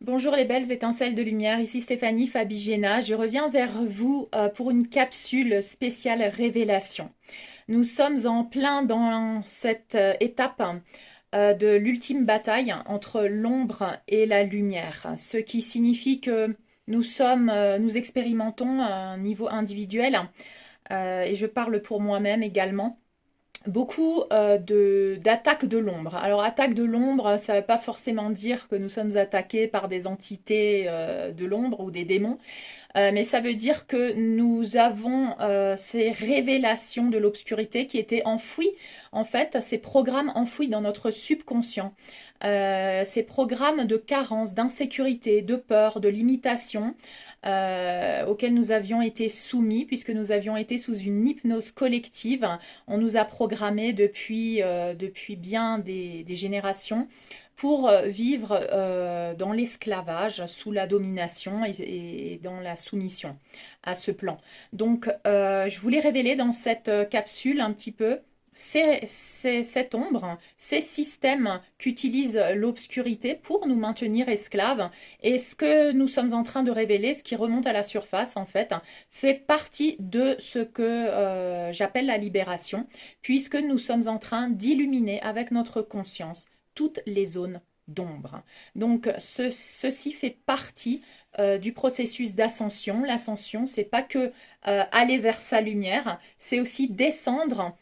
Bonjour les belles étincelles de lumière, ici Stéphanie Fabigena. Je reviens vers vous pour une capsule spéciale révélation. Nous sommes en plein dans cette étape de l'ultime bataille entre l'ombre et la lumière, ce qui signifie que nous expérimentons à un niveau individuel, et je parle pour moi-même également, beaucoup d'attaques de l'ombre. Alors, attaque de l'ombre, ça ne veut pas forcément dire que nous sommes attaqués par des entités de l'ombre ou des démons, mais ça veut dire que nous avons ces révélations de l'obscurité qui étaient enfouies, en fait, ces programmes enfouis dans notre subconscient. Ces programmes de carence, d'insécurité, de peur, de limitation, auxquels nous avions été soumis puisque nous avions été sous une hypnose collective. On nous a programmés depuis bien des générations pour vivre dans l'esclavage, sous la domination et dans la soumission à ce plan. Donc, je voulais révéler dans cette capsule un petit peu cette ombre, ces systèmes qu'utilise l'obscurité pour nous maintenir esclaves. Et ce que nous sommes en train de révéler, ce qui remonte à la surface en fait, fait partie de ce que j'appelle la libération, puisque nous sommes en train d'illuminer avec notre conscience toutes les zones d'ombre. Donc ceci fait partie du processus d'ascension. L'ascension, c'est pas que aller vers sa lumière, c'est aussi descendre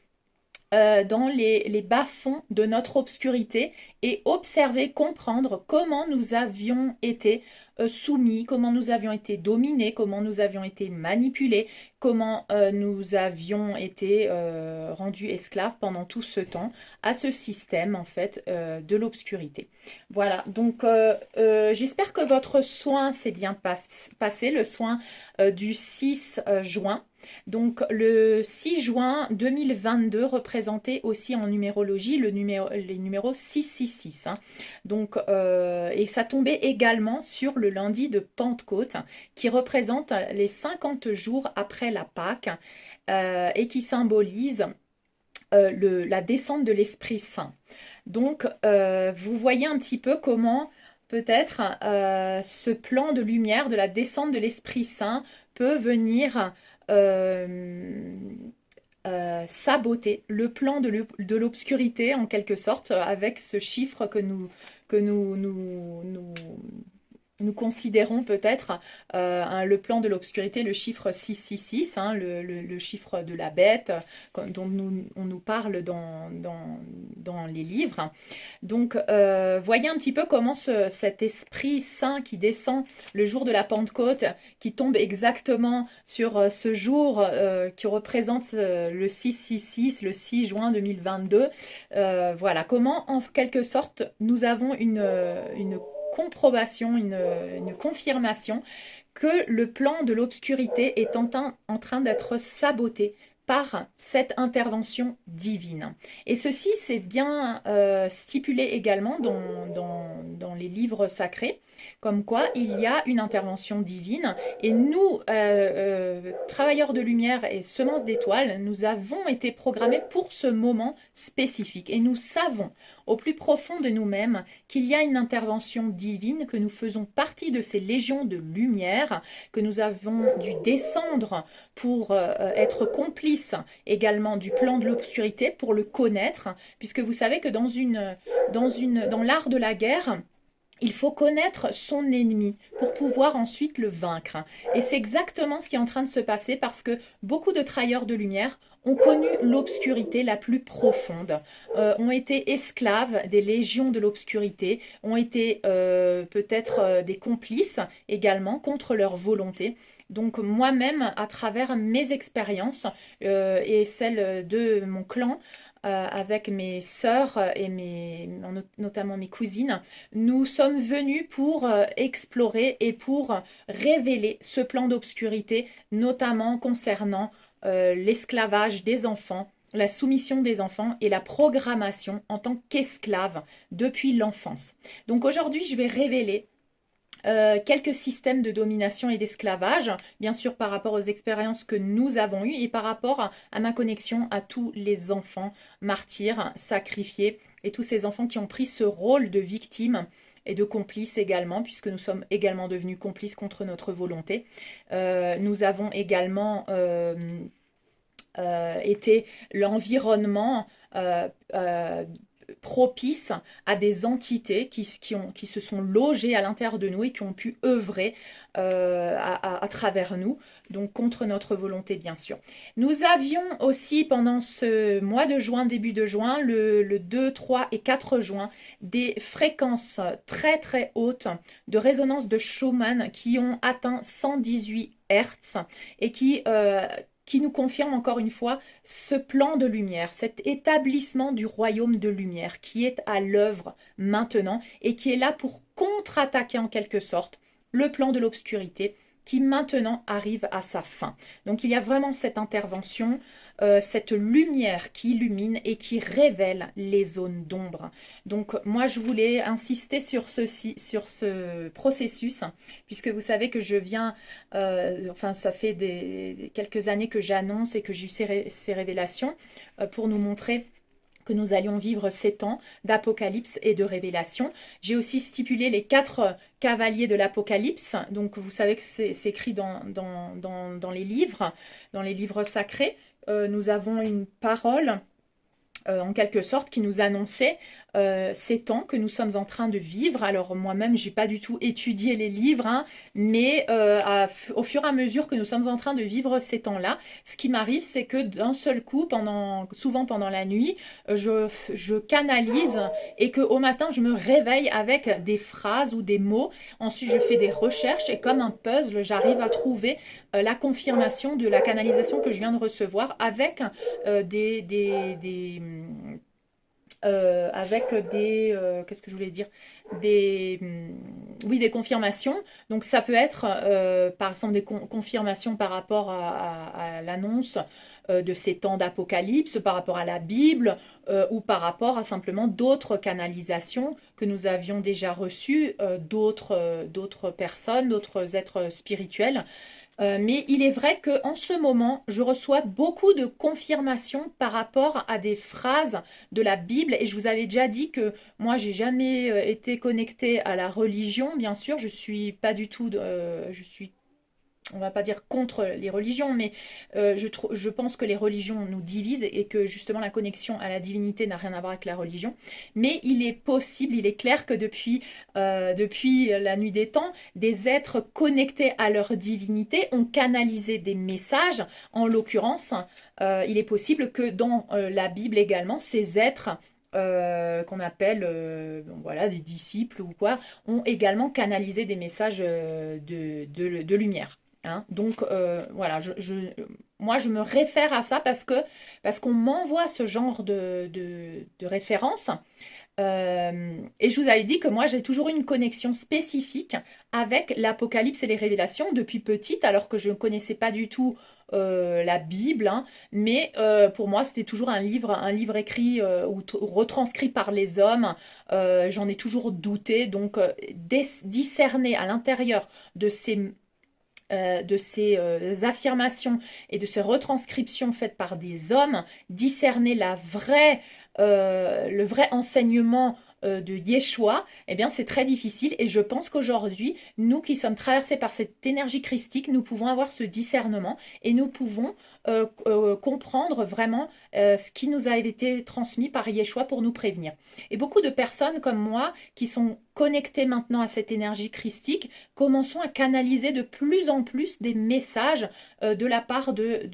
dans les bas-fonds de notre obscurité et observer, comprendre comment nous avions été soumis, comment nous avions été dominés, comment nous avions été manipulés, comment nous avions été rendus esclaves pendant tout ce temps à ce système en fait de l'obscurité. Voilà, donc j'espère que votre soin s'est bien passé, le soin du 6 juin. Donc le 6 juin 2022 représentait aussi en numérologie les numéros 666. Hein. Donc, et ça tombait également sur le lundi de Pentecôte qui représente les 50 jours après la Pâque et qui symbolise la descente de l'Esprit Saint. Donc vous voyez un petit peu comment peut-être ce plan de lumière de la descente de l'Esprit Saint peut venir saboter le plan de l'obscurité en quelque sorte avec ce chiffre que nous considérons peut-être le plan de l'obscurité, le chiffre 666, hein, le chiffre de la bête dont on nous parle dans les livres. Donc, voyez un petit peu comment cet esprit saint qui descend le jour de la Pentecôte, qui tombe exactement sur ce jour qui représente le 666, le 6 juin 2022. Voilà, comment en quelque sorte nous avons une comprobation, une confirmation que le plan de l'obscurité est en train d'être saboté par cette intervention divine. Et ceci, c'est bien stipulé également dans les livres sacrés, comme quoi il y a une intervention divine. Et nous, travailleurs de lumière et semences d'étoiles, nous avons été programmés pour ce moment spécifique. Et nous savons au plus profond de nous-mêmes qu'il y a une intervention divine, que nous faisons partie de ces légions de lumière, que nous avons dû descendre pour être complices également du plan de l'obscurité, pour le connaître, puisque vous savez que dans l'art de la guerre, il faut connaître son ennemi pour pouvoir ensuite le vaincre. Et c'est exactement ce qui est en train de se passer parce que beaucoup de trahilleurs de lumière ont connu l'obscurité la plus profonde, ont été esclaves des légions de l'obscurité, ont été peut-être des complices également contre leur volonté. Donc moi-même, à travers mes expériences et celles de mon clan, avec mes sœurs et notamment mes cousines, nous sommes venus pour explorer et pour révéler ce plan d'obscurité, notamment concernant l'esclavage des enfants, la soumission des enfants et la programmation en tant qu'esclave depuis l'enfance. Donc aujourd'hui, je vais révéler quelques systèmes de domination et d'esclavage, bien sûr par rapport aux expériences que nous avons eues et par rapport à ma connexion à tous les enfants martyrs, sacrifiés et tous ces enfants qui ont pris ce rôle de victime et de complices également, puisque nous sommes également devenus complices contre notre volonté. Nous avons également été l'environnement propice à des entités qui se sont logées à l'intérieur de nous et qui ont pu œuvrer à travers nous, donc contre notre volonté bien sûr. Nous avions aussi pendant ce mois de juin, début de juin, le 2, 3 et 4 juin, des fréquences très très hautes de résonance de Schumann qui ont atteint 118 Hertz et qui nous confirme encore une fois ce plan de lumière, cet établissement du royaume de lumière qui est à l'œuvre maintenant et qui est là pour contre-attaquer en quelque sorte le plan de l'obscurité qui maintenant arrive à sa fin. Donc il y a vraiment cette intervention, cette lumière qui illumine et qui révèle les zones d'ombre. Donc moi je voulais insister sur ce processus, puisque vous savez que je viens, enfin ça fait quelques années que j'annonce et que j'ai eu ces révélations pour nous montrer que nous allions vivre 7 ans d'apocalypse et de révélation. J'ai aussi stipulé les 4 cavaliers de l'apocalypse. Donc vous savez que c'est écrit dans les livres sacrés. Nous avons une parole en quelque sorte qui nous annonçait ces temps que nous sommes en train de vivre. Alors moi-même, j'ai pas du tout étudié les livres, hein, mais au fur et à mesure que nous sommes en train de vivre ces temps-là, ce qui m'arrive, c'est que d'un seul coup, souvent pendant la nuit, je canalise et qu'au matin, je me réveille avec des phrases ou des mots. Ensuite, je fais des recherches et comme un puzzle, j'arrive à trouver la confirmation de la canalisation que je viens de recevoir avec qu'est-ce que je voulais dire, oui, des confirmations. Donc ça peut être par exemple des confirmations par rapport à l'annonce de ces temps d'apocalypse, par rapport à la Bible ou par rapport à simplement d'autres canalisations que nous avions déjà reçues d'autres personnes, d'autres êtres spirituels. Mais il est vrai qu'en ce moment, je reçois beaucoup de confirmations par rapport à des phrases de la Bible. Et je vous avais déjà dit que moi, j'ai jamais été connectée à la religion. Bien sûr, je suis pas du tout, je suis, on va pas dire contre les religions, mais je pense que les religions nous divisent et que justement la connexion à la divinité n'a rien à voir avec la religion. Mais il est possible, il est clair que depuis la nuit des temps, des êtres connectés à leur divinité ont canalisé des messages. En l'occurrence, il est possible que dans la Bible également, ces êtres qu'on appelle voilà, des disciples ou quoi, ont également canalisé des messages de lumière. Hein. Donc voilà, moi je me réfère à ça parce qu'on m'envoie ce genre de référence. Et je vous avais dit que moi j'ai toujours eu une connexion spécifique avec l'Apocalypse et les révélations depuis petite, alors que je ne connaissais pas du tout la Bible, hein, mais pour moi c'était toujours un livre écrit ou retranscrit par les hommes. J'en ai toujours douté, donc discerner à l'intérieur de ces affirmations et de ces retranscriptions faites par des hommes, discerner le vrai enseignement de Yeshua, eh bien c'est très difficile et je pense qu'aujourd'hui, nous qui sommes traversés par cette énergie christique, nous pouvons avoir ce discernement et nous pouvons comprendre vraiment ce qui nous a été transmis par Yeshua pour nous prévenir. Et beaucoup de personnes comme moi qui sont connectées maintenant à cette énergie christique, commençons à canaliser de plus en plus des messages de la part de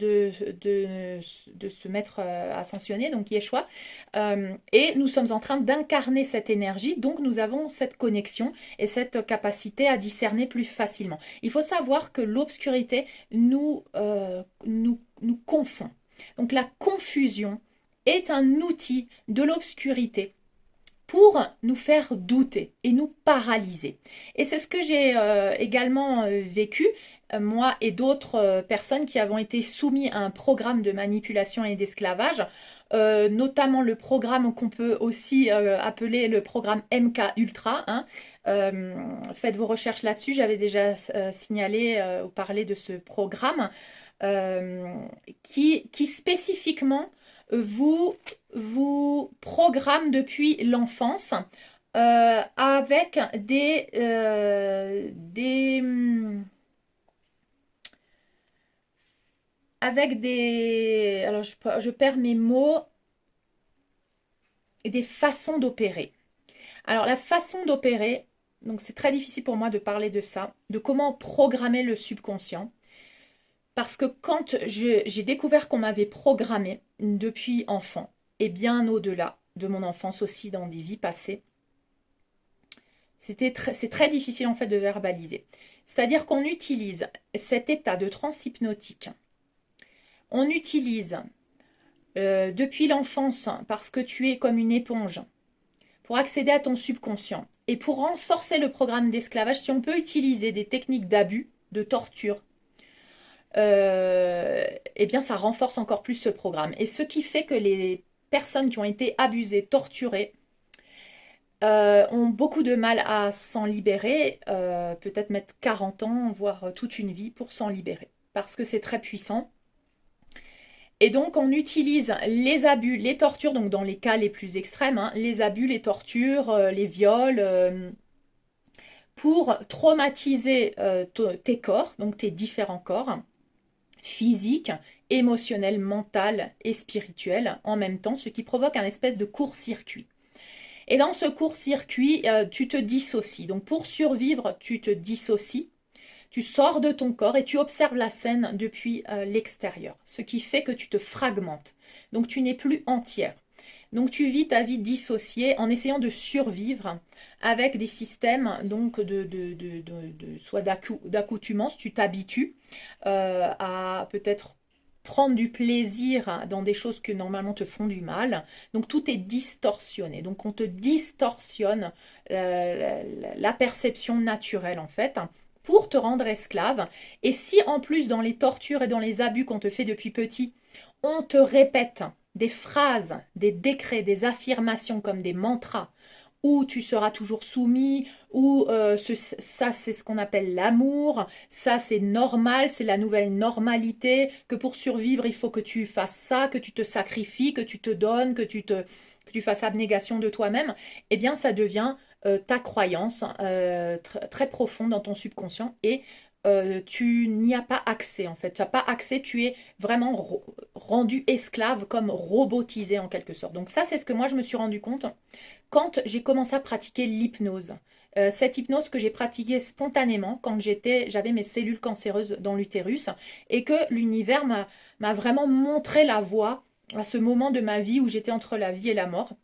ce maître ascensionné, donc Yeshua, et nous sommes en train d'incarner cette énergie, donc nous avons cette connexion et cette capacité à discerner plus facilement. Il faut savoir que l'obscurité nous confond. Donc la confusion est un outil de l'obscurité pour nous faire douter et nous paralyser. Et c'est ce que j'ai également vécu, moi et d'autres personnes qui avons été soumis à un programme de manipulation et d'esclavage, notamment le programme qu'on peut aussi appeler le programme MK Ultra. Hein. Faites vos recherches là-dessus, j'avais déjà signalé ou parlé de ce programme qui spécifiquement vous programme depuis l'enfance avec alors je perds mes mots, des façons d'opérer. Alors la façon d'opérer, donc c'est très difficile pour moi de parler de ça, de comment programmer le subconscient. Parce que quand j'ai découvert qu'on m'avait programmé depuis enfant, et bien au-delà de mon enfance aussi dans des vies passées, c'est très difficile en fait de verbaliser. C'est-à-dire qu'on utilise cet état de transe hypnotique. On utilise depuis l'enfance, parce que tu es comme une éponge, pour accéder à ton subconscient. Et pour renforcer le programme d'esclavage, si on peut utiliser des techniques d'abus, de torture, eh bien ça renforce encore plus ce programme. Et ce qui fait que les personnes qui ont été abusées, torturées, ont beaucoup de mal à s'en libérer, peut-être mettre 40 ans, voire toute une vie pour s'en libérer, parce que c'est très puissant. Et donc on utilise les abus, les tortures, donc dans les cas les plus extrêmes, hein, les abus, les tortures, les viols, pour traumatiser tes corps, donc tes différents corps, physiques, émotionnels, mental et spirituel en même temps, ce qui provoque un espèce de court-circuit. Et dans ce court-circuit, tu te dissocies. Donc pour survivre, tu te dissocies. Tu sors de ton corps et tu observes la scène depuis l'extérieur. Ce qui fait que tu te fragmentes. Donc tu n'es plus entière. Donc tu vis ta vie dissociée en essayant de survivre avec des systèmes donc soit d'accoutumance, tu t'habitues à peut-être prendre du plaisir dans des choses que normalement te font du mal. Donc tout est distorsionné. Donc on te distorsionne la perception naturelle en fait pour te rendre esclave. Et si en plus dans les tortures et dans les abus qu'on te fait depuis petit, on te répète des phrases, des décrets, des affirmations comme des mantras, où tu seras toujours soumis, où ça c'est ce qu'on appelle l'amour, ça c'est normal, c'est la nouvelle normalité, que pour survivre il faut que tu fasses ça, que tu te sacrifies, que tu te donnes, que tu fasses abnégation de toi-même, eh bien ça devient ta croyance très profonde dans ton subconscient et tu n'y as pas accès en fait. Tu n'as pas accès, tu es vraiment rendu esclave, comme robotisé en quelque sorte. Donc ça, c'est ce que moi je me suis rendu compte quand j'ai commencé à pratiquer l'hypnose. Cette hypnose que j'ai pratiquée spontanément quand j'avais mes cellules cancéreuses dans l'utérus et que l'univers m'a vraiment montré la voie à ce moment de ma vie où j'étais entre la vie et la mort.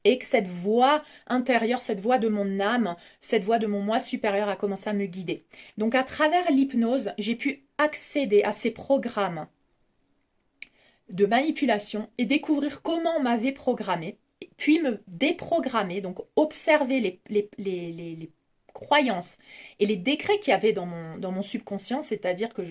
Et que cette voix intérieure, cette voix de mon âme, cette voix de mon moi supérieur a commencé à me guider. Donc à travers l'hypnose, j'ai pu accéder à ces programmes de manipulation et découvrir comment on m'avait programmé, puis me déprogrammer, donc observer les croyances et les décrets qu'il y avait dans mon subconscient, c'est-à-dire que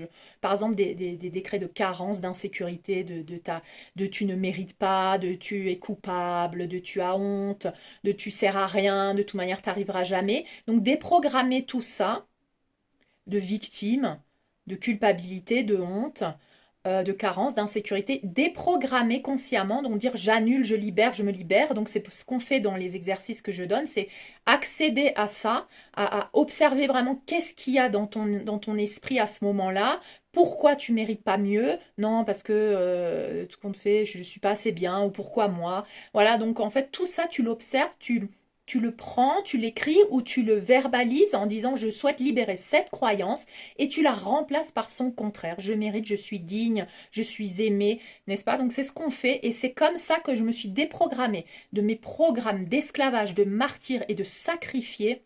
par exemple des décrets de carence, d'insécurité, de tu ne mérites pas, de tu es coupable, de tu as honte, de tu sers à rien, de toute manière tu n'arriveras jamais. Donc déprogrammer tout ça de victime, de culpabilité, de honte, de carence, d'insécurité, déprogrammer consciemment, donc dire j'annule, je libère, je me libère. Donc c'est ce qu'on fait dans les exercices que je donne, c'est accéder à ça, à observer vraiment qu'est-ce qu'il y a dans ton esprit à ce moment-là. Pourquoi tu mérites pas mieux? Non, parce que tout compte fait, je ne suis pas assez bien, ou pourquoi moi? Voilà, donc en fait tout ça tu l'observes, tu le prends, tu l'écris ou tu le verbalises en disant je souhaite libérer cette croyance et tu la remplaces par son contraire. Je mérite, je suis digne, je suis aimé, n'est-ce pas? Donc c'est ce qu'on fait et c'est comme ça que je me suis déprogrammée de mes programmes d'esclavage, de martyr et de sacrifié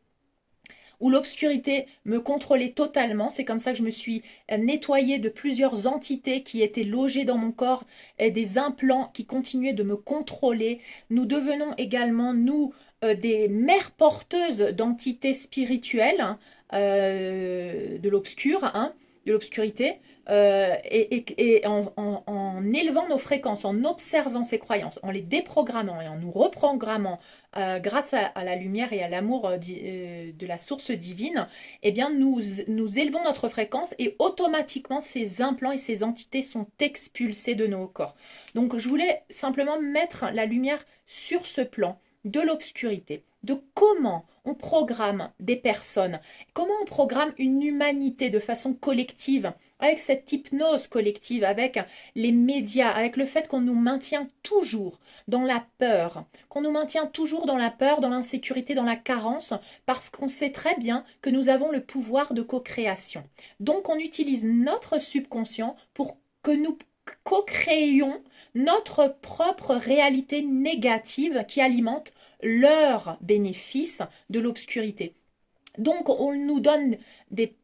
où l'obscurité me contrôlait totalement. C'est comme ça que je me suis nettoyée de plusieurs entités qui étaient logées dans mon corps et des implants qui continuaient de me contrôler. Nous devenons également, nous, des mères porteuses d'entités spirituelles, hein, de l'obscur, hein, de l'obscurité, et en élevant nos fréquences, en observant ces croyances, en les déprogrammant et en nous reprogrammant grâce à la lumière et à l'amour de la source divine, eh bien nous élevons notre fréquence et automatiquement ces implants et ces entités sont expulsés de nos corps. Donc je voulais simplement mettre la lumière sur ce plan de l'obscurité de comment on programme des personnes, comment on programme une humanité de façon collective, avec cette hypnose collective, avec les médias, avec le fait qu'on nous maintient toujours dans la peur, qu'on nous maintient toujours dans la peur, dans l'insécurité, dans la carence, parce qu'on sait très bien que nous avons le pouvoir de co-création. Donc on utilise notre subconscient pour que nous co-créions notre propre réalité négative qui alimente leur bénéfice de l'obscurité. Donc on nous donne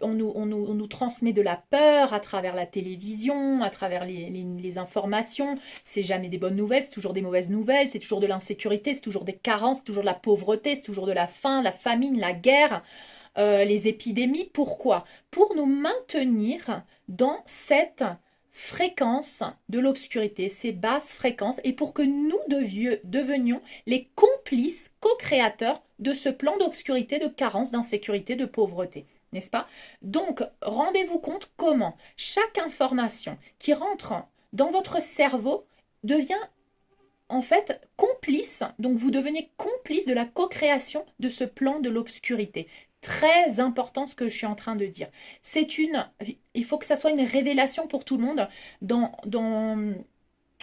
on nous transmet de la peur à travers la télévision, à travers les informations. C'est jamais des bonnes nouvelles, c'est toujours des mauvaises nouvelles, c'est toujours de l'insécurité, c'est toujours des carences, c'est toujours de la pauvreté, c'est toujours de la faim, la famine, la guerre, les épidémies. Pourquoi? Pour nous maintenir dans cette fréquence de l'obscurité, ces basses fréquences, et pour que nous devenions les complices, co-créateurs de ce plan d'obscurité, de carence, d'insécurité, de pauvreté. N'est-ce pas? Donc, rendez-vous compte comment chaque information qui rentre dans votre cerveau devient en fait complice, donc vous devenez complice de la co-création de ce plan de l'obscurité. Très important ce que je suis en train de dire. Il faut que ça soit une révélation pour tout le monde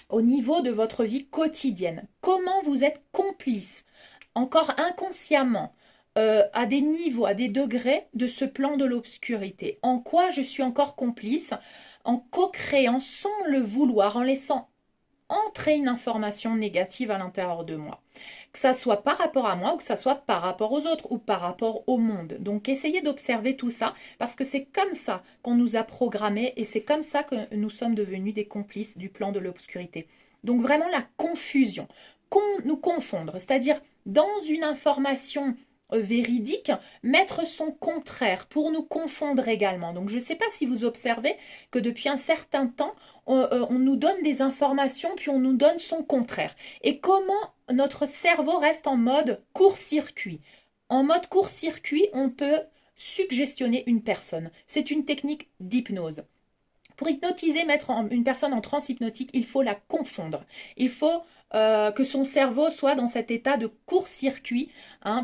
au niveau de votre vie quotidienne. Comment vous êtes complice, encore inconsciemment, à des niveaux, à des degrés de ce plan de l'obscurité. En quoi je suis encore complice? En co-créant sans le vouloir, en laissant entrer une information négative à l'intérieur de moi. Que ça soit par rapport à moi ou que ça soit par rapport aux autres ou par rapport au monde. Donc essayez d'observer tout ça parce que c'est comme ça qu'on nous a programmés et c'est comme ça que nous sommes devenus des complices du plan de l'obscurité. Donc vraiment la confusion, nous confondre, c'est-à-dire dans une information véridique, mettre son contraire pour nous confondre également. Donc je ne sais pas si vous observez que depuis un certain temps, on nous donne des informations puis on nous donne son contraire. Et comment notre cerveau reste en mode court-circuit. En mode court-circuit, on peut suggestionner une personne. C'est une technique d'hypnose. Pour hypnotiser, mettre une personne en transe hypnotique, il faut la confondre. Il faut que son cerveau soit dans cet état de court-circuit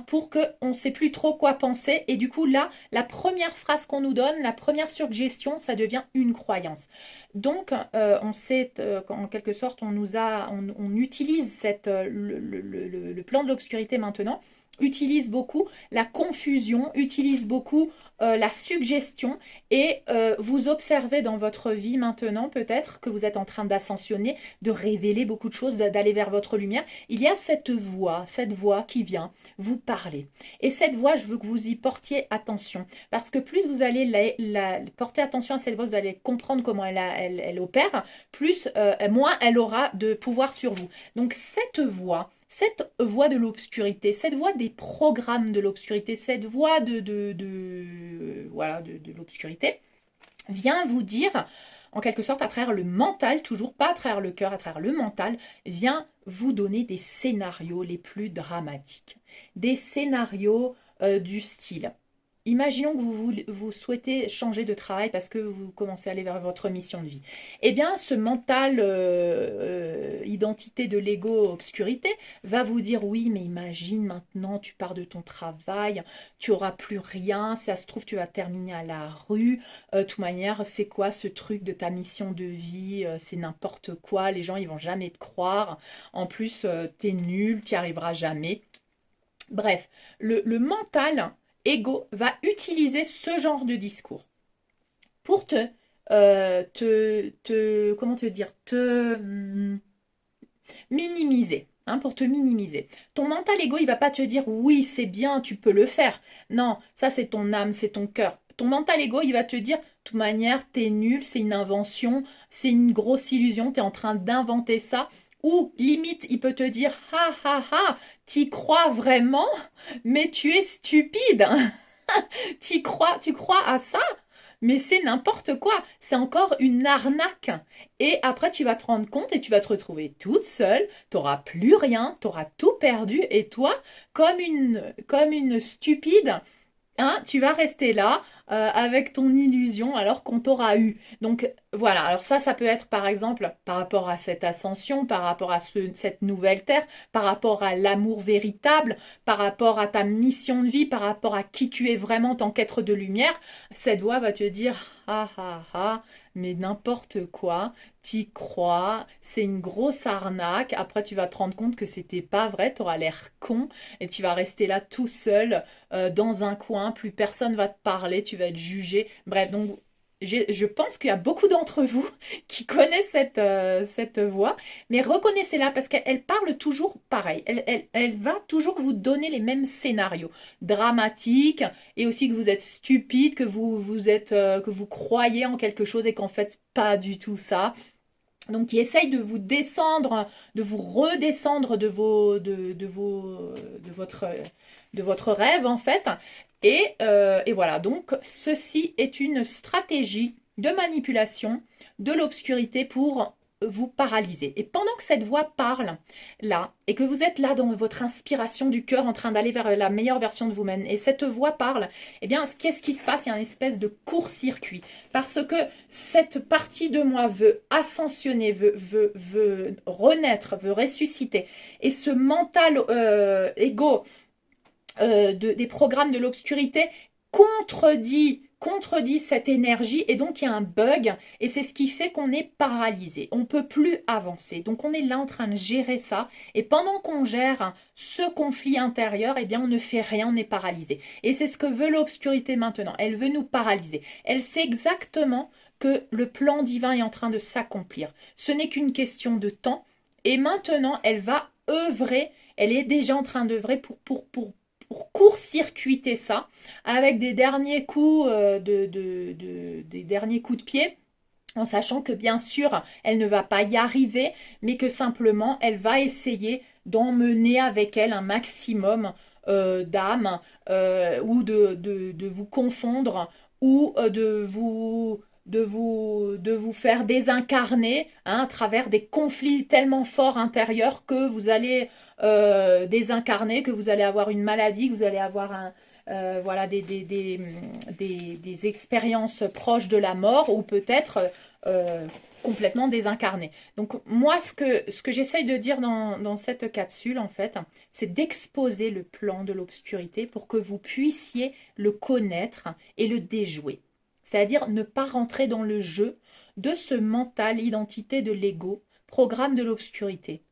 pour qu'on ne sait plus trop quoi penser. Et du coup, là, la première phrase qu'on nous donne, la première suggestion, ça devient une croyance. Donc, on sait qu'en quelque sorte, on utilise le plan de l'obscurité maintenant, utilise beaucoup la confusion, utilise beaucoup la suggestion et vous observez dans votre vie maintenant peut-être que vous êtes en train d'ascensionner, de révéler beaucoup de choses, d'aller vers votre lumière. Il y a cette voix qui vient vous parler. Et cette voix, je veux que vous y portiez attention parce que plus vous allez porter attention à cette voix, vous allez comprendre comment elle opère, moins elle aura de pouvoir sur vous. Donc cette voix de l'obscurité, cette voix des programmes de l'obscurité, cette voix de l'obscurité, vient vous dire, en quelque sorte, à travers le mental, toujours pas à travers le cœur, à travers le mental, vient vous donner des scénarios les plus dramatiques. Des scénarios du style. Imaginons que vous souhaitez changer de travail parce que vous commencez à aller vers votre mission de vie. Eh bien, ce mental identité de l'ego obscurité va vous dire oui, mais imagine maintenant, tu pars de ton travail, tu auras plus rien, si ça se trouve, tu vas terminer à la rue. De toute manière, c'est quoi ce truc de ta mission de vie? C'est n'importe quoi, les gens, ils vont jamais te croire. En plus, t'es nul, t'y arriveras jamais. Bref, le mental ego va utiliser ce genre de discours pour comment te dire, minimiser, pour te minimiser. Ton mental ego, il va pas te dire oui, c'est bien, tu peux le faire. Non, ça c'est ton âme, c'est ton cœur. Ton mental ego, il va te dire, de toute manière, t'es nul, c'est une invention, c'est une grosse illusion, t'es en train d'inventer ça. Ou limite, il peut te dire, ha ha ha, t'y crois vraiment, mais tu es stupide. Tu crois à ça? Mais c'est n'importe quoi. C'est encore une arnaque. Et après, tu vas te rendre compte et tu vas te retrouver toute seule. Tu n'auras plus rien. Tu auras tout perdu. Et toi, comme une stupide, tu vas rester là avec ton illusion alors qu'on t'aura eu. Donc voilà, alors ça peut être par exemple par rapport à cette ascension, par rapport à cette nouvelle terre, par rapport à l'amour véritable, par rapport à ta mission de vie, par rapport à qui tu es vraiment en tant qu'être de lumière. Cette voix va te dire ah ah ah, mais n'importe quoi, t'y crois, c'est une grosse arnaque. Après, tu vas te rendre compte que c'était pas vrai, t'auras l'air con et tu vas rester là tout seul dans un coin, plus personne va te parler, tu vas être jugé. Bref, donc je pense qu'il y a beaucoup d'entre vous qui connaissent cette voix, mais reconnaissez-la parce qu'elle parle toujours pareil. Elle va toujours vous donner les mêmes scénarios dramatiques et aussi que vous êtes stupide, que vous croyez en quelque chose et qu'en fait pas du tout ça. Donc, il essaye de vous descendre, de vous redescendre de votre rêve, en fait. Et voilà, donc, ceci est une stratégie de manipulation de l'obscurité pour vous paralyser. Et pendant que cette voix parle, là, et que vous êtes là dans votre inspiration du cœur en train d'aller vers la meilleure version de vous-même, et cette voix parle, eh bien, qu'est-ce qui se passe? Il y a une espèce de court-circuit. Parce que cette partie de moi veut ascensionner, veut renaître, veut ressusciter. Et ce mental égo des programmes de l'obscurité contredit cette énergie et donc il y a un bug et c'est ce qui fait qu'on est paralysé. On ne peut plus avancer. Donc on est là en train de gérer ça et pendant qu'on gère ce conflit intérieur, eh bien on ne fait rien, on est paralysé. Et c'est ce que veut l'obscurité maintenant. Elle veut nous paralyser. Elle sait exactement que le plan divin est en train de s'accomplir. Ce n'est qu'une question de temps et maintenant elle va œuvrer, elle est déjà en train d'œuvrer pour court-circuiter ça avec des derniers coups des derniers coups de pied en sachant que bien sûr elle ne va pas y arriver mais que simplement elle va essayer d'emmener avec elle un maximum d'âmes ou de vous confondre ou de vous faire désincarner à travers des conflits tellement forts intérieurs que vous allez désincarner, que vous allez avoir une maladie, que vous allez avoir voilà, des expériences proches de la mort ou peut-être complètement désincarné. Donc moi, ce que j'essaye de dire dans cette capsule, en fait, c'est d'exposer le plan de l'obscurité pour que vous puissiez le connaître et le déjouer. C'est-à-dire ne pas rentrer dans le jeu de ce mental identité de l'ego, programme de l'obscurité,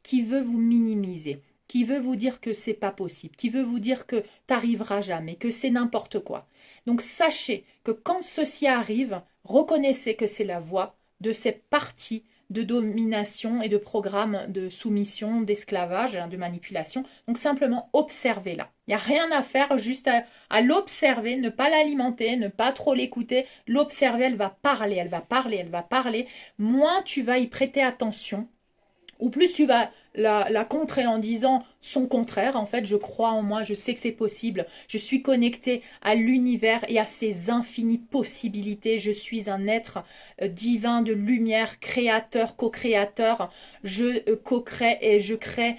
qui veut vous minimiser, qui veut vous dire que c'est pas possible, qui veut vous dire que t'arriveras jamais, que c'est n'importe quoi. Donc sachez que quand ceci arrive, reconnaissez que c'est la voie de cette partie de domination et de programme de soumission, d'esclavage, de manipulation. Donc simplement observez-la. Il n'y a rien à faire, juste à l'observer, ne pas l'alimenter, ne pas trop l'écouter. L'observer, elle va parler, elle va parler, elle va parler. Moins tu vas y prêter attention, ou plus tu vas la contrer en disant son contraire. En fait, je crois en moi, je sais que c'est possible. Je suis connectée à l'univers et à ses infinies possibilités. Je suis un être divin de lumière, créateur, co-créateur. Je co-crée et je crée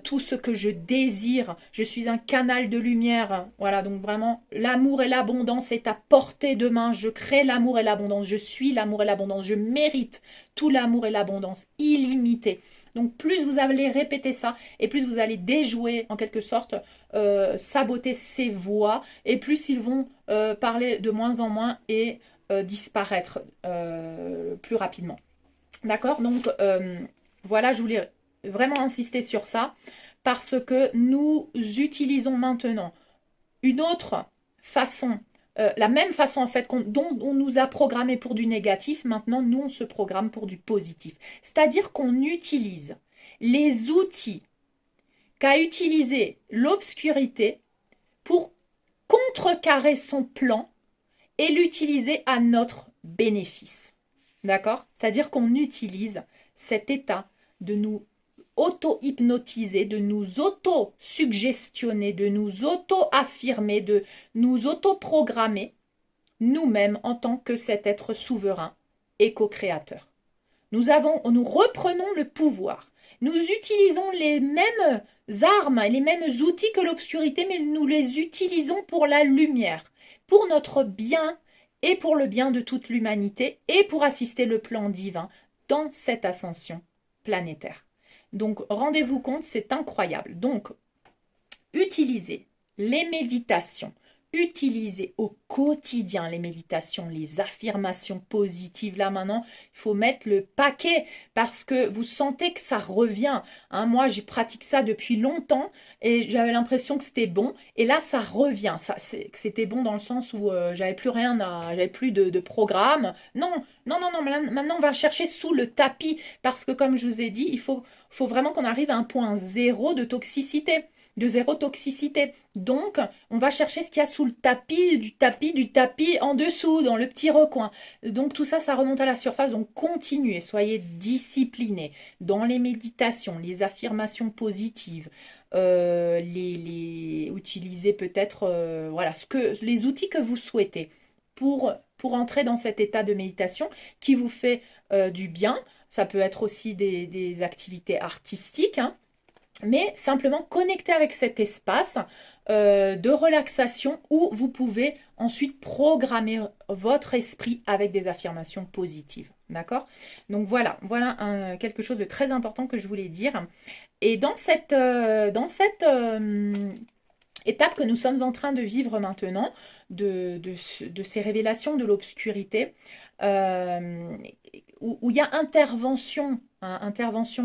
tout ce que je désire. Je suis un canal de lumière. Voilà, donc vraiment, l'amour et l'abondance est à portée de main. Je crée l'amour et l'abondance. Je suis l'amour et l'abondance. Je mérite tout l'amour et l'abondance illimitée. Donc plus vous allez répéter ça et plus vous allez déjouer en quelque sorte, saboter ces voix et plus ils vont parler de moins en moins et disparaître plus rapidement. D'accord? Donc voilà, je voulais vraiment insister sur ça parce que nous utilisons maintenant une autre façon, la même façon en fait dont on nous a programmé pour du négatif, maintenant nous on se programme pour du positif. C'est-à-dire qu'on utilise les outils qu'a utilisé l'obscurité pour contrecarrer son plan et l'utiliser à notre bénéfice. D'accord? C'est-à-dire qu'on utilise cet état de nous auto-hypnotiser, de nous auto-suggestionner, de nous auto-affirmer, de nous auto-programmer nous-mêmes en tant que cet être souverain et co-créateur. Nous reprenons le pouvoir. Nous utilisons les mêmes armes et les mêmes outils que l'obscurité, mais nous les utilisons pour la lumière. pour notre bien et pour le bien de toute l'humanité et pour assister le plan divin dans cette ascension planétaire. Donc, rendez-vous compte, c'est incroyable. Donc, utilisez les méditations, utilisez au quotidien les méditations, les affirmations positives. Là maintenant, il faut mettre le paquet parce que vous sentez que ça revient. Hein, moi, je pratique ça depuis longtemps et j'avais l'impression que c'était bon. Et là, ça revient. Que c'était bon dans le sens où j'avais plus rien, j'avais plus de programme. Non, non, non, non. Maintenant, on va chercher sous le tapis parce que, comme je vous ai dit, il faut vraiment qu'on arrive à un point zéro de toxicité. De zéro toxicité. Donc, on va chercher ce qu'il y a sous le tapis, du tapis en dessous, dans le petit recoin. Donc, tout ça, ça remonte à la surface. Donc, continuez, soyez disciplinés dans les méditations, les affirmations positives, utilisez peut-être voilà, les outils que vous souhaitez pour entrer dans cet état de méditation qui vous fait du bien. Ça peut être aussi des activités artistiques, hein, mais simplement connecter avec cet espace de relaxation où vous pouvez ensuite programmer votre esprit avec des affirmations positives. D'accord? Donc voilà quelque chose de très important que je voulais dire. Et dans cette étape que nous sommes en train de vivre maintenant, de ces révélations de l'obscurité, où il y a intervention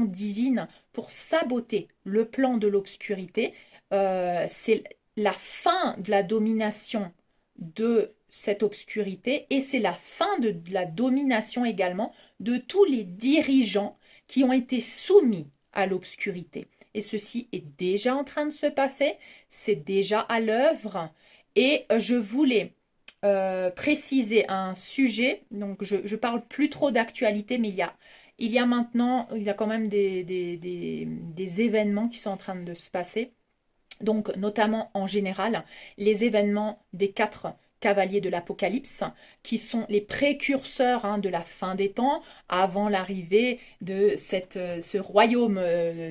divine pour saboter le plan de l'obscurité, c'est la fin de la domination de cette obscurité et c'est la fin de la domination également de tous les dirigeants qui ont été soumis à l'obscurité. Et ceci est déjà en train de se passer, c'est déjà à l'œuvre. Et je voulais préciser un sujet, donc je parle plus trop d'actualité, mais il y a quand même des événements qui sont en train de se passer. Donc notamment en général, les événements des 4 cavaliers de l'Apocalypse, qui sont les précurseurs de la fin des temps, avant l'arrivée de ce royaume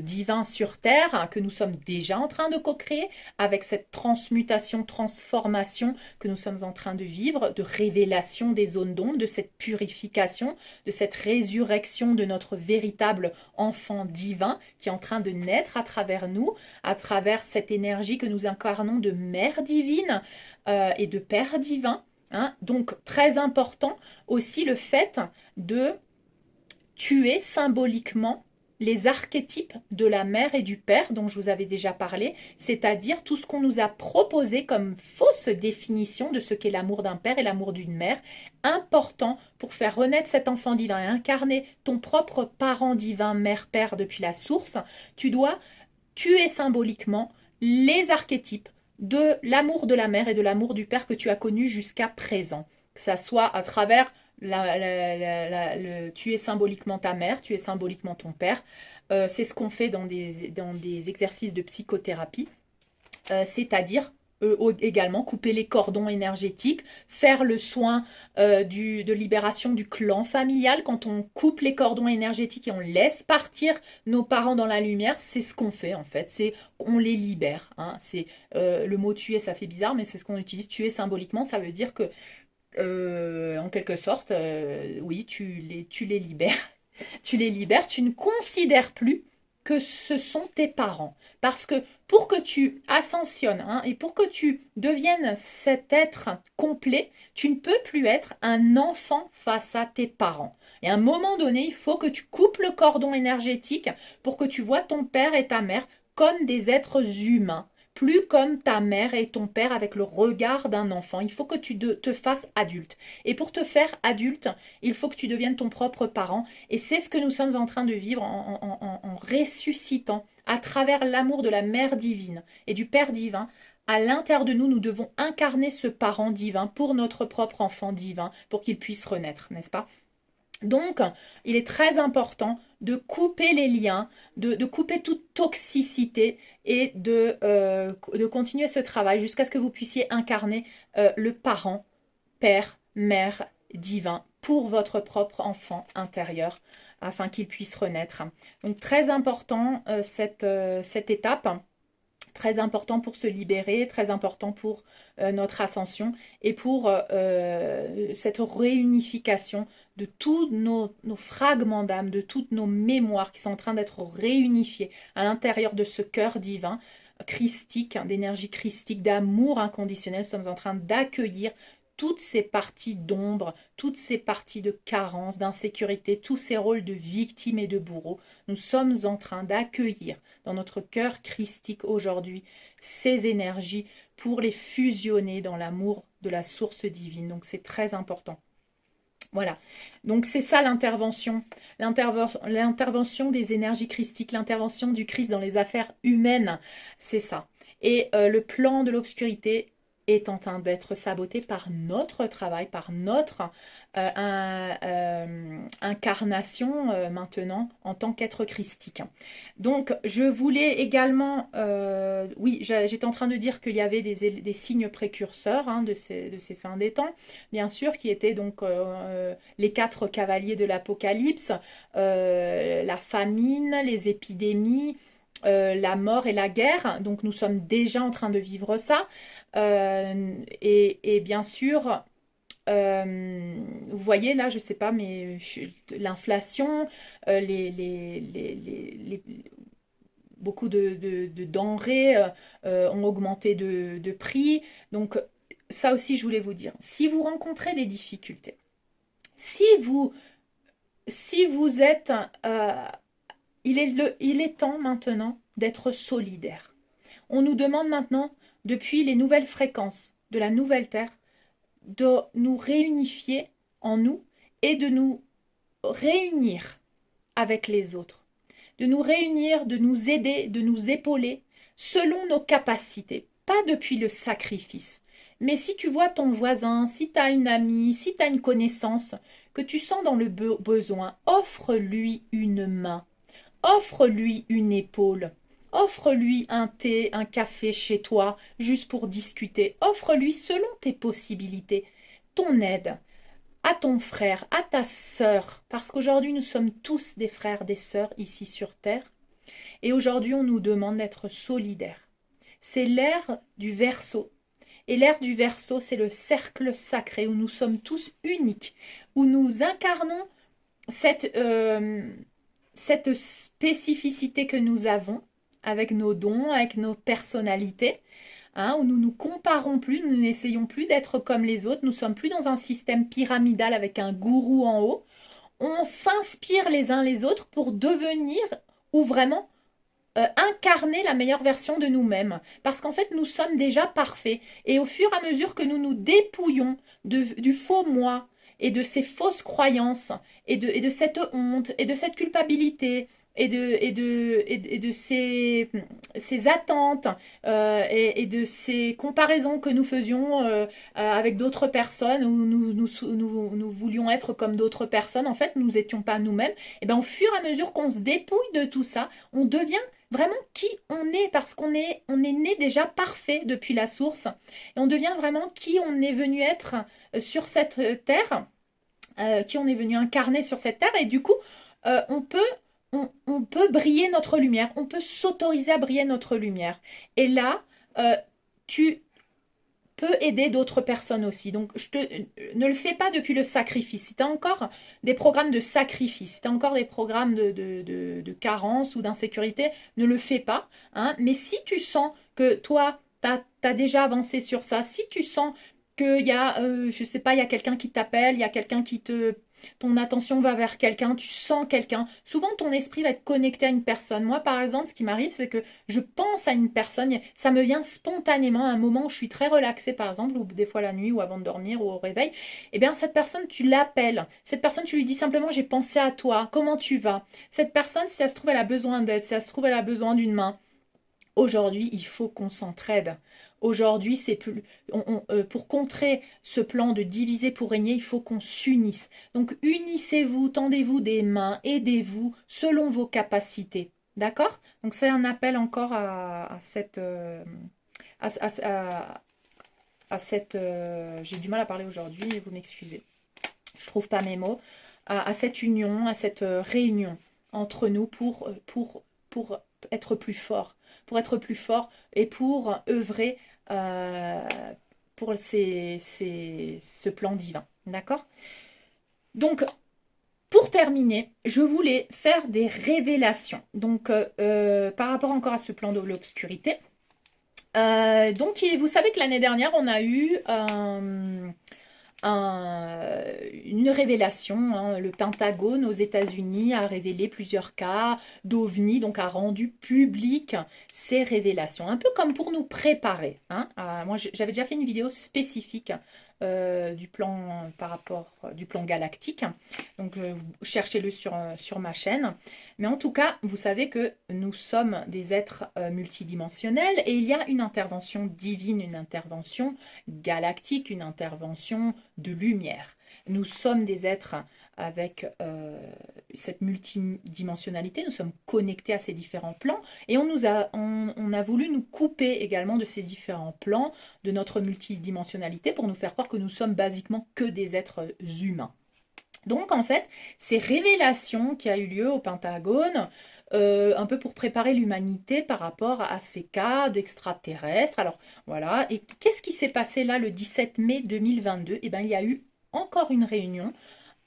divin sur terre, que nous sommes déjà en train de co-créer, avec cette transmutation, transformation que nous sommes en train de vivre, de révélation des zones d'ombre, de cette purification, de cette résurrection de notre véritable enfant divin, qui est en train de naître à travers nous, à travers cette énergie que nous incarnons de mère divine, et de Père divin. Hein. Donc, très important aussi le fait de tuer symboliquement les archétypes de la mère et du père dont je vous avais déjà parlé, c'est-à-dire tout ce qu'on nous a proposé comme fausse définition de ce qu'est l'amour d'un père et l'amour d'une mère, important pour faire renaître cet enfant divin et incarner ton propre parent divin, mère-père depuis la source. Tu dois tuer symboliquement les archétypes de l'amour de la mère et de l'amour du père que tu as connu jusqu'à présent. Que ça soit à travers tu es symboliquement ta mère, tu es symboliquement ton père. C'est ce qu'on fait dans des exercices de psychothérapie. C'est-à-dire également couper les cordons énergétiques, faire le soin de libération du clan familial. Quand on coupe les cordons énergétiques et on laisse partir nos parents dans la lumière, c'est ce qu'on fait en fait, c'est on les libère. Hein. C'est le mot tuer, ça fait bizarre, mais c'est ce qu'on utilise. Tuer symboliquement, ça veut dire que en quelque sorte, oui, tu les libères. Tu les libères, tu ne considères plus que ce sont tes parents. Parce que pour que tu ascensionnes et pour que tu deviennes cet être complet, tu ne peux plus être un enfant face à tes parents. Et à un moment donné, il faut que tu coupes le cordon énergétique pour que tu vois ton père et ta mère comme des êtres humains, plus comme ta mère et ton père avec le regard d'un enfant. Il faut que tu te fasses adulte. Et pour te faire adulte, il faut que tu deviennes ton propre parent. Et c'est ce que nous sommes en train de vivre en ressuscitant à travers l'amour de la mère divine et du père divin. À l'intérieur de nous, nous devons incarner ce parent divin pour notre propre enfant divin, pour qu'il puisse renaître, n'est-ce pas? Donc, il est très important de couper les liens, de couper toute toxicité et de continuer ce travail jusqu'à ce que vous puissiez incarner le parent, père, mère divin pour votre propre enfant intérieur afin qu'il puisse renaître. Donc, très important cette étape. Très important pour se libérer, très important pour notre ascension et pour cette réunification de tous nos fragments d'âme, de toutes nos mémoires qui sont en train d'être réunifiées à l'intérieur de ce cœur divin, christique, d'énergie christique, d'amour inconditionnel. Nous sommes en train d'accueillir toutes ces parties d'ombre, toutes ces parties de carence, d'insécurité, tous ces rôles de victime et de bourreau. Nous sommes en train d'accueillir dans notre cœur christique aujourd'hui ces énergies pour les fusionner dans l'amour de la source divine. Donc c'est très important. Voilà, donc c'est ça l'intervention, l'intervention des énergies christiques, l'intervention du Christ dans les affaires humaines, c'est ça. Et le plan de l'obscurité est en train d'être saboté par notre travail, par notre incarnation maintenant en tant qu'être christique. Donc je voulais également, oui, j'étais en train de dire qu'il y avait des signes précurseurs de ces fins des temps, bien sûr, qui étaient donc les 4 cavaliers de l'Apocalypse, la famine, les épidémies, la mort et la guerre. Donc nous sommes déjà en train de vivre ça. Et bien sûr, vous voyez là, je sais pas, mais l'inflation, beaucoup de denrées ont augmenté de prix. Donc ça aussi, je voulais vous dire, si vous rencontrez des difficultés, si vous êtes... il est temps maintenant d'être solidaire. On nous demande maintenant, depuis les nouvelles fréquences de la nouvelle Terre, de nous réunifier en nous et de nous réunir avec les autres. De nous réunir, de nous aider, de nous épauler selon nos capacités, pas depuis le sacrifice. Mais si tu vois ton voisin, si tu as une amie, si tu as une connaissance, que tu sens dans le besoin, offre-lui une main, offre-lui une épaule, offre-lui un thé, un café chez toi, juste pour discuter, offre-lui selon tes possibilités, ton aide, à ton frère, à ta sœur, parce qu'aujourd'hui nous sommes tous des frères, des sœurs ici sur Terre, et aujourd'hui on nous demande d'être solidaires. C'est l'ère du Verseau. Et l'ère du Verseau, c'est le cercle sacré où nous sommes tous uniques, où nous incarnons cette spécificité que nous avons avec nos dons, avec nos personnalités, où nous nous comparons plus, nous n'essayons plus d'être comme les autres, nous ne sommes plus dans un système pyramidal avec un gourou en haut. On s'inspire les uns les autres pour devenir ou vraiment incarner la meilleure version de nous-mêmes. Parce qu'en fait, nous sommes déjà parfaits. Et au fur et à mesure que nous nous dépouillons du faux moi et de ces fausses croyances et de cette honte et de cette culpabilité et de ces attentes et de ces comparaisons que nous faisions avec d'autres personnes où nous voulions être comme d'autres personnes, en fait, nous n'étions pas nous-mêmes. Et bien, au fur et à mesure qu'on se dépouille de tout ça, on devient vraiment qui on est, parce qu'on est né déjà parfait depuis la source, et on devient vraiment qui on est venu être sur cette terre, qui on est venu incarner sur cette terre, et du coup, on peut briller notre lumière, on peut s'autoriser à briller notre lumière. Et là, tu peux aider d'autres personnes aussi. Donc, ne le fais pas depuis le sacrifice. Si tu as encore des programmes de sacrifice, si tu as encore des programmes de carence ou d'insécurité, ne le fais pas. Mais si tu sens que toi, tu as déjà avancé sur ça, si tu sens qu'il y a, je sais pas, il y a quelqu'un qui t'appelle, il y a quelqu'un qui ton attention va vers quelqu'un, tu sens quelqu'un. Souvent, ton esprit va être connecté à une personne. Moi, par exemple, ce qui m'arrive, c'est que je pense à une personne, ça me vient spontanément à un moment où je suis très relaxée, par exemple, ou des fois la nuit, ou avant de dormir, ou au réveil. Eh bien, cette personne, tu l'appelles. Cette personne, tu lui dis simplement, j'ai pensé à toi, comment tu vas? Cette personne, si ça se trouve, elle a besoin d'aide, si ça se trouve, elle a besoin d'une main. Aujourd'hui, il faut qu'on s'entraide. Aujourd'hui, c'est plus pour contrer ce plan de diviser pour régner, il faut qu'on s'unisse. Donc, unissez-vous, tendez-vous des mains, aidez-vous selon vos capacités. D'accord? Donc, c'est un appel encore à cette... j'ai du mal à parler aujourd'hui, vous m'excusez. Je trouve pas mes mots. À cette union, à cette réunion entre nous pour être plus fort, pour être plus fort et pour œuvrer pour ce plan divin. D'accord? Donc, pour terminer, je voulais faire des révélations. Donc, par rapport encore à ce plan de l'obscurité. Donc, vous savez que l'année dernière, on a eu une révélation. Hein. Le Pentagone aux États-Unis a révélé plusieurs cas d'OVNI, donc a rendu public ces révélations. Un peu comme pour nous préparer. Hein. Moi, j'avais déjà fait une vidéo spécifique du plan par rapport du plan galactique. Donc, cherchez-le sur ma chaîne. Mais en tout cas, vous savez que nous sommes des êtres multidimensionnels et il y a une intervention divine, une intervention galactique, une intervention de lumière. Nous sommes des êtres avec cette multidimensionnalité, nous sommes connectés à ces différents plans et on a voulu nous couper également de ces différents plans, de notre multidimensionnalité pour nous faire croire que nous sommes basiquement que des êtres humains. Donc en fait, ces révélations qui a eu lieu au Pentagone, un peu pour préparer l'humanité par rapport à ces cas d'extraterrestres. Alors voilà, et qu'est-ce qui s'est passé là le 17 mai 2022? Eh bien, il y a eu encore une réunion,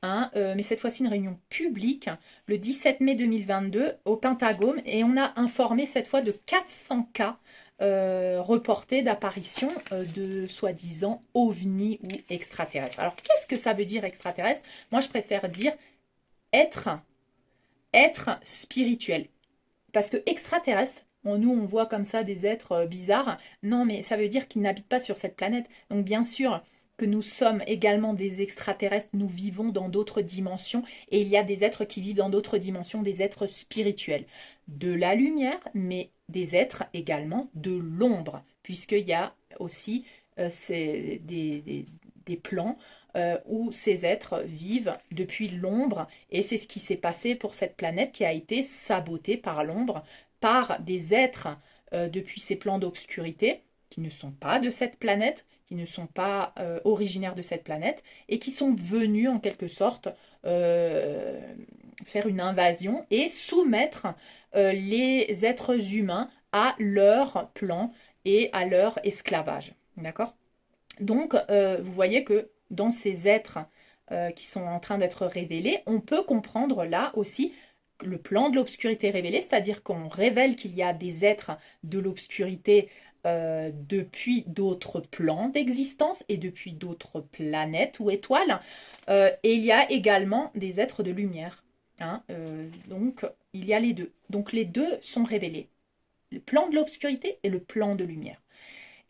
hein, mais cette fois-ci une réunion publique, le 17 mai 2022 au Pentagone, et on a informé cette fois de 400 cas reportés d'apparition de soi-disant ovnis ou extraterrestres. Alors, qu'est-ce que ça veut dire extraterrestre? Moi, je préfère dire être spirituel. Parce que extraterrestre, nous, on voit comme ça des êtres bizarres. Non, mais ça veut dire qu'ils n'habitent pas sur cette planète. Donc, bien sûr que nous sommes également des extraterrestres, nous vivons dans d'autres dimensions et il y a des êtres qui vivent dans d'autres dimensions, des êtres spirituels. De la lumière, mais des êtres également de l'ombre, puisqu'il y a aussi des plans où ces êtres vivent depuis l'ombre, et c'est ce qui s'est passé pour cette planète qui a été sabotée par l'ombre, par des êtres depuis ces plans d'obscurité, qui ne sont pas de cette planète, qui ne sont pas originaires de cette planète, et qui sont venus en quelque sorte faire une invasion et soumettre les êtres humains à leur plan et à leur esclavage. D'accord? Donc, vous voyez que dans ces êtres qui sont en train d'être révélés, on peut comprendre là aussi le plan de l'obscurité révélé, c'est-à-dire qu'on révèle qu'il y a des êtres de l'obscurité depuis d'autres plans d'existence et depuis d'autres planètes ou étoiles. Et il y a également des êtres de lumière. Hein, donc, il y a les deux. Donc, les deux sont révélés. Le plan de l'obscurité et le plan de lumière.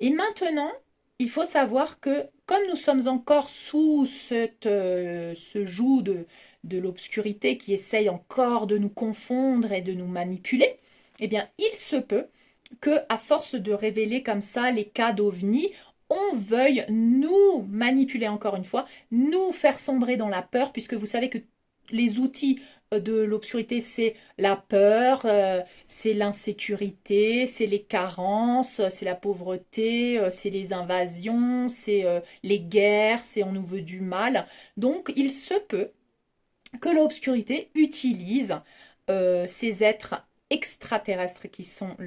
Et maintenant, il faut savoir que comme nous sommes encore sous ce joug de l'obscurité qui essaye encore de nous confondre et de nous manipuler, eh bien, il se peut que, à force de révéler comme ça les cas d'OVNI, on veuille nous manipuler encore une fois, nous faire sombrer dans la peur, puisque vous savez que les outils de l'obscurité, c'est la peur, c'est l'insécurité, c'est les carences, c'est la pauvreté, c'est les invasions, c'est les guerres, c'est on nous veut du mal. Donc, il se peut que l'obscurité utilise ces êtres extraterrestres qui sont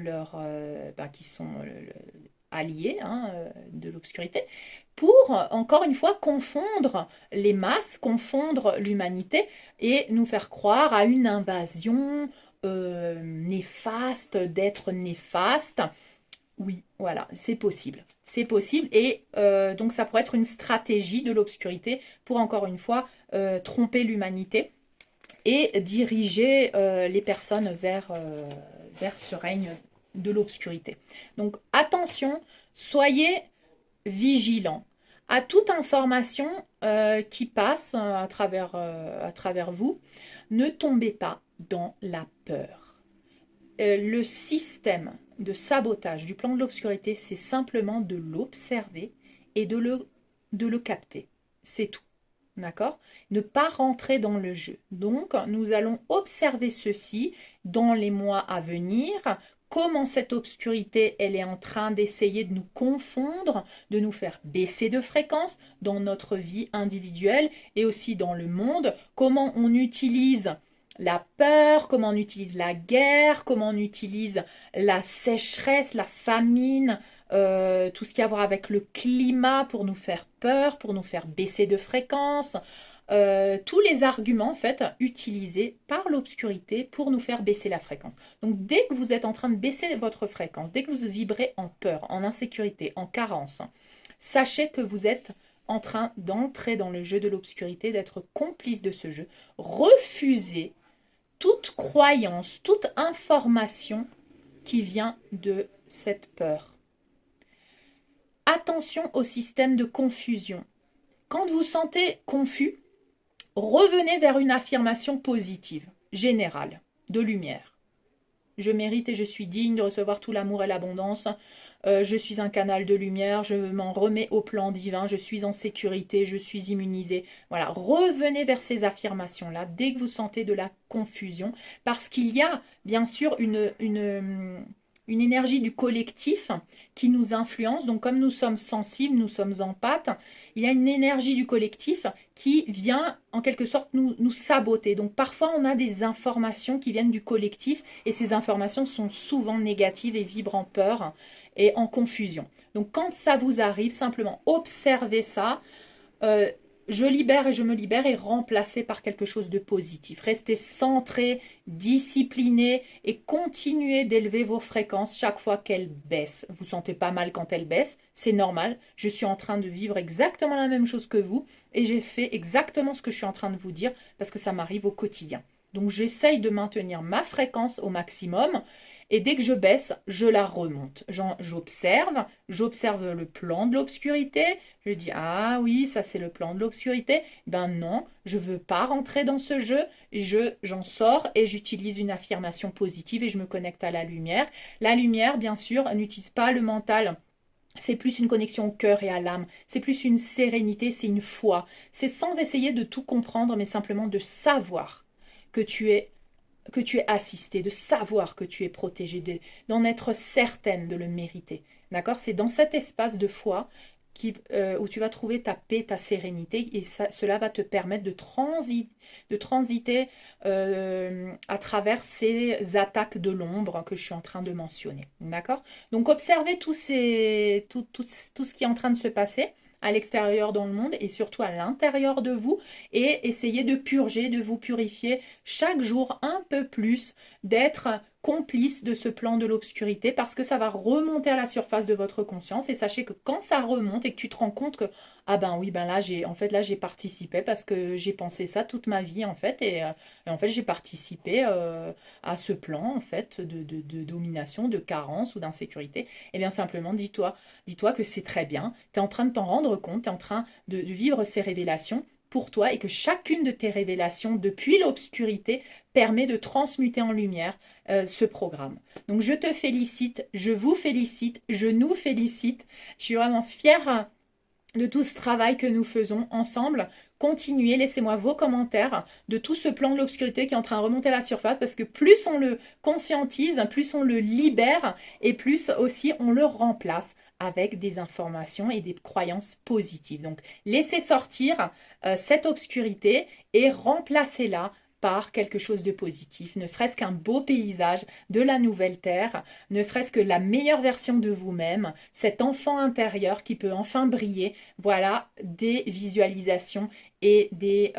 alliés hein, de l'obscurité, pour, encore une fois, confondre les masses, confondre l'humanité et nous faire croire à une invasion néfaste, d'êtres néfastes. Oui, voilà, c'est possible. C'est possible et donc ça pourrait être une stratégie de l'obscurité pour, encore une fois, tromper l'humanité et diriger les personnes vers ce règne de l'obscurité. Donc attention, soyez vigilants à toute information qui passe à travers vous. Ne tombez pas dans la peur. Le système de sabotage du plan de l'obscurité, c'est simplement de l'observer et de le capter. C'est tout. D'accord? Ne pas rentrer dans le jeu. Donc, nous allons observer ceci dans les mois à venir. Comment cette obscurité, elle est en train d'essayer de nous confondre, de nous faire baisser de fréquence dans notre vie individuelle et aussi dans le monde. Comment on utilise la peur, comment on utilise la guerre, comment on utilise la sécheresse, la famine, tout ce qui a à voir avec le climat pour nous faire peur, pour nous faire baisser de fréquence. Tous les arguments en fait utilisés par l'obscurité pour nous faire baisser la fréquence. Donc dès que vous êtes en train de baisser votre fréquence, dès que vous vibrez en peur, en insécurité, en carence, sachez que vous êtes en train d'entrer dans le jeu de l'obscurité, d'être complice de ce jeu. Refusez toute croyance, toute information qui vient de cette peur. Attention au système de confusion. Quand vous sentez confus, revenez vers une affirmation positive, générale, de lumière. Je mérite et je suis digne de recevoir tout l'amour et l'abondance. Je suis un canal de lumière, je m'en remets au plan divin, je suis en sécurité, je suis immunisé. Voilà, revenez vers ces affirmations-là dès que vous sentez de la confusion, parce qu'il y a bien sûr une énergie du collectif qui nous influence. Donc comme nous sommes sensibles, nous sommes empathes, il y a une énergie du collectif qui vient en quelque sorte nous saboter. Donc parfois on a des informations qui viennent du collectif et ces informations sont souvent négatives et vibrent en peur et en confusion. Donc quand ça vous arrive, simplement observez ça. Je libère et je me libère et remplacez par quelque chose de positif. Restez centré, discipliné et continuez d'élever vos fréquences chaque fois qu'elles baissent. Vous ne sentez pas mal quand elles baissent, c'est normal. Je suis en train de vivre exactement la même chose que vous et j'ai fait exactement ce que je suis en train de vous dire parce que ça m'arrive au quotidien. Donc j'essaye de maintenir ma fréquence au maximum. Et dès que je baisse, je la remonte. J'observe le plan de l'obscurité. Je dis, ah oui, ça c'est le plan de l'obscurité. Ben non, je ne veux pas rentrer dans ce jeu. J'en sors et j'utilise une affirmation positive et je me connecte à la lumière. La lumière, bien sûr, n'utilise pas le mental. C'est plus une connexion au cœur et à l'âme. C'est plus une sérénité, c'est une foi. C'est sans essayer de tout comprendre, mais simplement de savoir que tu es assisté, de savoir que tu es protégé, d'en être certaine de le mériter. D'accord? C'est dans cet espace de foi où tu vas trouver ta paix, ta sérénité, et cela va te permettre de transiter à travers ces attaques de l'ombre que je suis en train de mentionner. D'accord? Donc observez tout ce qui est en train de se passer à l'extérieur dans le monde et surtout à l'intérieur de vous et essayez de purger, de vous purifier chaque jour un peu plus, d'être complice de ce plan de l'obscurité parce que ça va remonter à la surface de votre conscience et sachez que quand ça remonte et que tu te rends compte que ah ben oui ben là j'ai participé parce que j'ai pensé ça toute ma vie en fait et en fait j'ai participé à ce plan en fait de domination, de carence ou d'insécurité. Et bien simplement dis-toi que c'est très bien, tu es en train de t'en rendre compte, tu es en train de vivre ces révélations pour toi et que chacune de tes révélations depuis l'obscurité permet de transmuter en lumière ce programme. Donc je te félicite, je vous félicite, je nous félicite. Je suis vraiment fière de tout ce travail que nous faisons ensemble. Continuez, laissez-moi vos commentaires de tout ce plan de l'obscurité qui est en train de remonter à la surface parce que plus on le conscientise, plus on le libère et plus aussi on le remplace avec des informations et des croyances positives. Donc laissez sortir cette obscurité et remplacez-la par quelque chose de positif, ne serait-ce qu'un beau paysage de la nouvelle terre, ne serait-ce que la meilleure version de vous-même, cet enfant intérieur qui peut enfin briller. Voilà des visualisations et des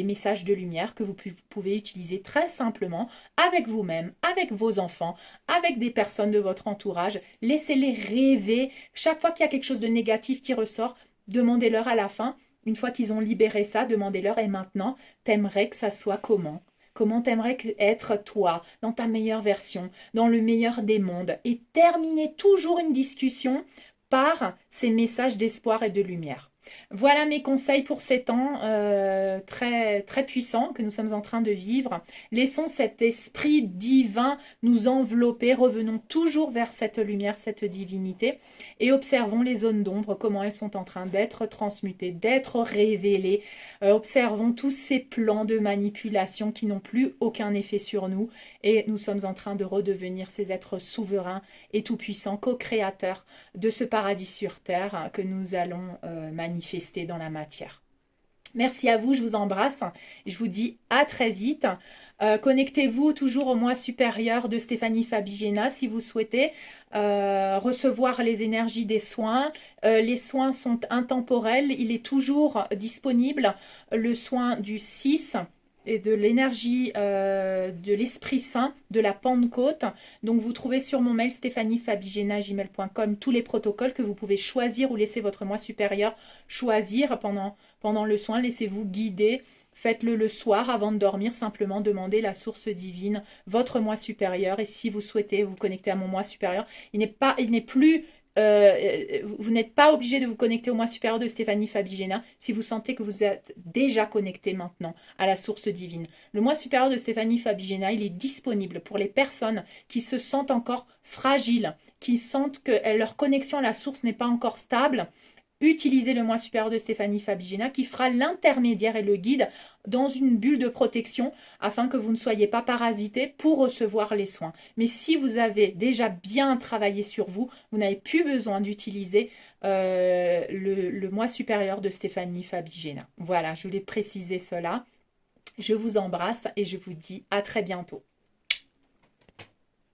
messages de lumière que vous pouvez utiliser très simplement avec vous-même, avec vos enfants, avec des personnes de votre entourage. Laissez-les rêver. Chaque fois qu'il y a quelque chose de négatif qui ressort, demandez-leur à la fin. Une fois qu'ils ont libéré ça, demandez-leur, et maintenant, t'aimerais que ça soit comment? Comment t'aimerais être toi, dans ta meilleure version, dans le meilleur des mondes? Et terminez toujours une discussion par ces messages d'espoir et de lumière. Voilà mes conseils pour ces temps très, très puissants que nous sommes en train de vivre. Laissons cet esprit divin nous envelopper. Revenons toujours vers cette lumière, cette divinité. Et observons les zones d'ombre, comment elles sont en train d'être transmutées, d'être révélées. Observons tous ces plans de manipulation qui n'ont plus aucun effet sur nous. Et nous sommes en train de redevenir ces êtres souverains et tout-puissants, co-créateurs de ce paradis sur terre que nous allons manifester dans la matière. Merci à vous, je vous embrasse. Je vous dis à très vite. Connectez-vous toujours au moi supérieur de Stéphanie Fabigena si vous souhaitez recevoir les énergies des soins. Les soins sont intemporels, il est toujours disponible. Le soin du 6 et de l'énergie de l'Esprit Saint, de la Pentecôte. Donc vous trouvez sur mon mail stéphaniefabigena@gmail.com tous les protocoles que vous pouvez choisir ou laisser votre moi supérieur choisir pendant le soin. Laissez-vous guider. Faites-le le soir avant de dormir, simplement demandez la source divine, votre moi supérieur. Et si vous souhaitez vous connecter à mon moi supérieur, il n'est plus vous n'êtes pas obligé de vous connecter au moi supérieur de Stéphanie Fabigena si vous sentez que vous êtes déjà connecté maintenant à la source divine. Le moi supérieur de Stéphanie Fabigena, il est disponible pour les personnes qui se sentent encore fragiles, qui sentent que leur connexion à la source n'est pas encore stable. Utilisez le moi supérieur de Stéphanie Fabigena qui fera l'intermédiaire et le guide dans une bulle de protection afin que vous ne soyez pas parasité pour recevoir les soins. Mais si vous avez déjà bien travaillé sur vous, vous n'avez plus besoin d'utiliser le moi supérieur de Stéphanie Fabigena. Voilà, je voulais préciser cela. Je vous embrasse et je vous dis à très bientôt.